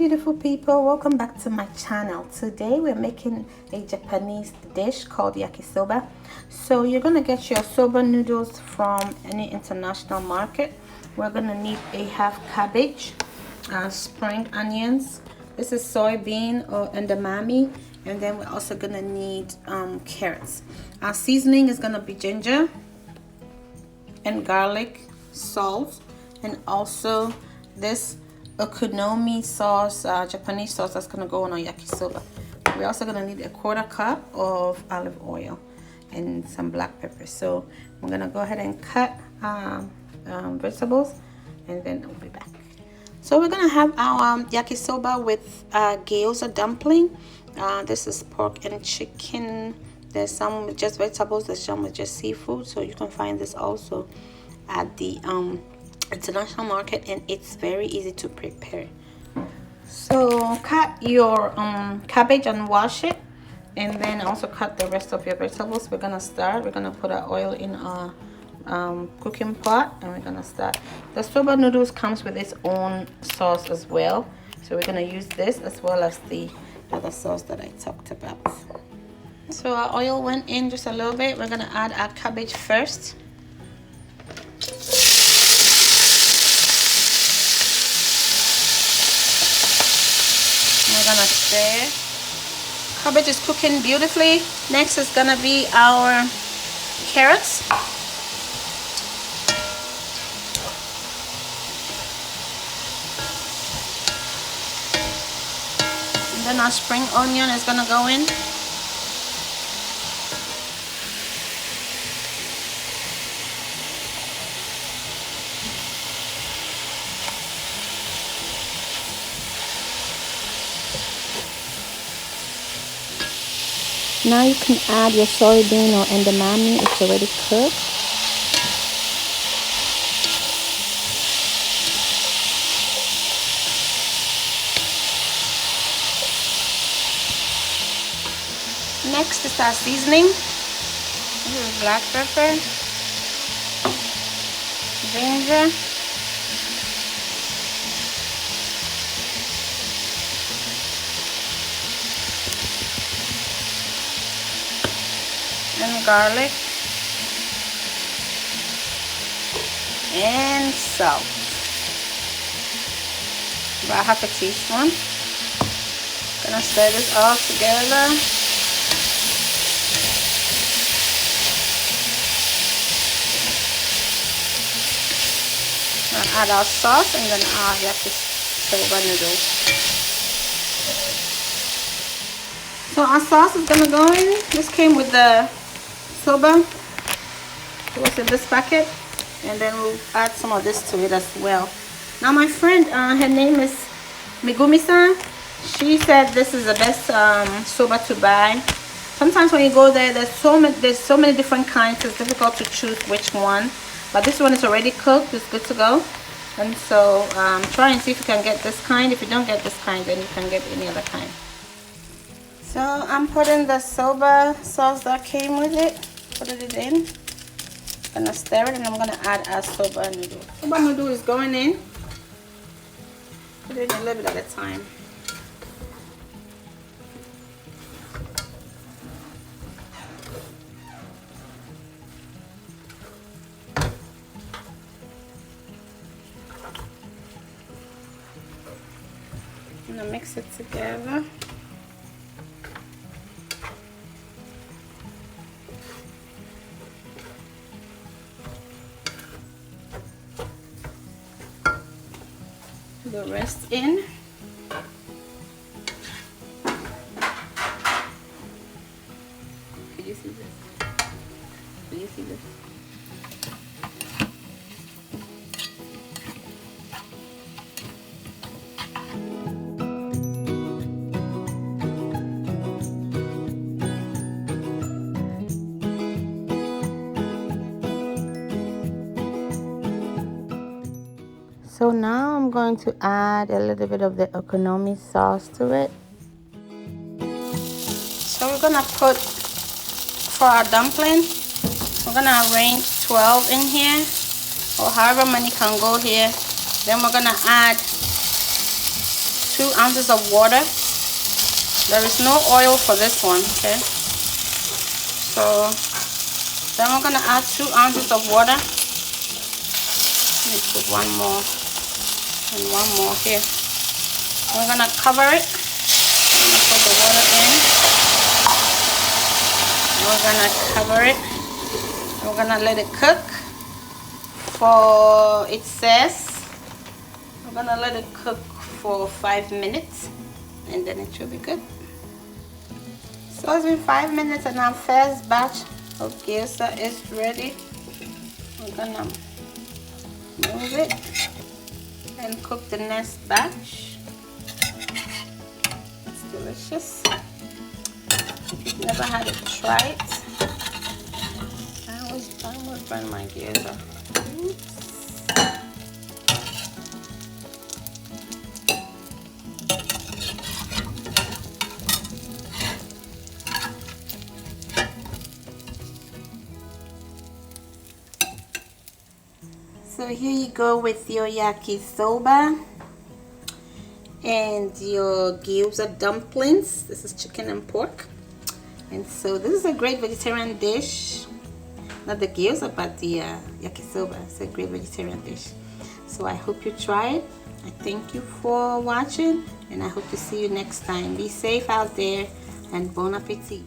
beautiful people, welcome back to my channel. Today we're making a Japanese dish called yakisoba. So you're gonna get your soba noodles from any international market. We're gonna need a half cabbage, spring onions, this is soybean or edamame, and then we're also gonna need carrots. Our seasoning is gonna be ginger and garlic, salt, and also this okonomi sauce, Japanese sauce that's gonna go on our yakisoba. We're also gonna need a 1/4 cup of olive oil and some black pepper. So we're gonna go ahead and cut vegetables, and then I'll be back. So we're gonna have our yakisoba with gyoza dumpling. This is pork and chicken. There's some with just vegetables, there's some with just seafood. So you can find this also at the international market, and it's very easy to prepare. So cut your cabbage and wash it, and then also cut the rest of your vegetables. We're gonna put our oil in our cooking pot, and we're gonna start. The soba noodles comes with its own sauce as well, so we're gonna use this as well as the other sauce that I talked about. So our oil went in just a little bit. We're gonna add our cabbage first. We're gonna stir. Cabbage is cooking beautifully. Next is gonna be our carrots. And then our spring onion is gonna go in. Now you can add your soybean or edamame, it's already cooked. Next is our seasoning. This is black pepper, ginger, and garlic, and salt, about half a teaspoon. Gonna stir this all together. Gonna add our sauce and then our yakisoba noodles. So our sauce is gonna go in. This came with the soba. It was in this packet, and then we'll add some of this to it as well. Now my friend, her name is Megumi-san. She said this is the best soba to buy. Sometimes when you go there, there's so many different kinds. It's difficult to choose which one. But this one is already cooked. It's good to go. And so try and see if you can get this kind. If you don't get this kind, then you can get any other kind. So I'm putting the soba sauce that came with it, putting it in. Gonna stir it, and I'm gonna add our soba noodle. Soba noodle is going in. Put it in a little bit at a time. I'm gonna mix it together. The rest in. Can you see this? Can you see this? So now I'm going to add a little bit of the okonomi sauce to it. So we're gonna put, for our dumpling, we're gonna arrange 12 in here, or however many can go here. Then we're gonna add 2 ounces of water. There is no oil for this one, okay? So then we're gonna add 2 ounces of water. Let me put one more and one more here. We're gonna cover it. I'm gonna put the water in. We're gonna cover it. We're gonna let it cook for, it says, we're gonna let it cook for 5 minutes and then it should be good. So it's been 5 minutes and our first batch of gyoza is ready. We're gonna move it and cook the next batch. It's delicious. If you've never had it, try it. I almost burn my gyoza. Oops. So here you go with your yakisoba and your gyoza dumplings. This is chicken and pork. And so this is a great vegetarian dish. Not the gyoza, but the yakisoba. It's a great vegetarian dish. So I hope you try it. I thank you for watching and I hope to see you next time. Be safe out there and bon appetit.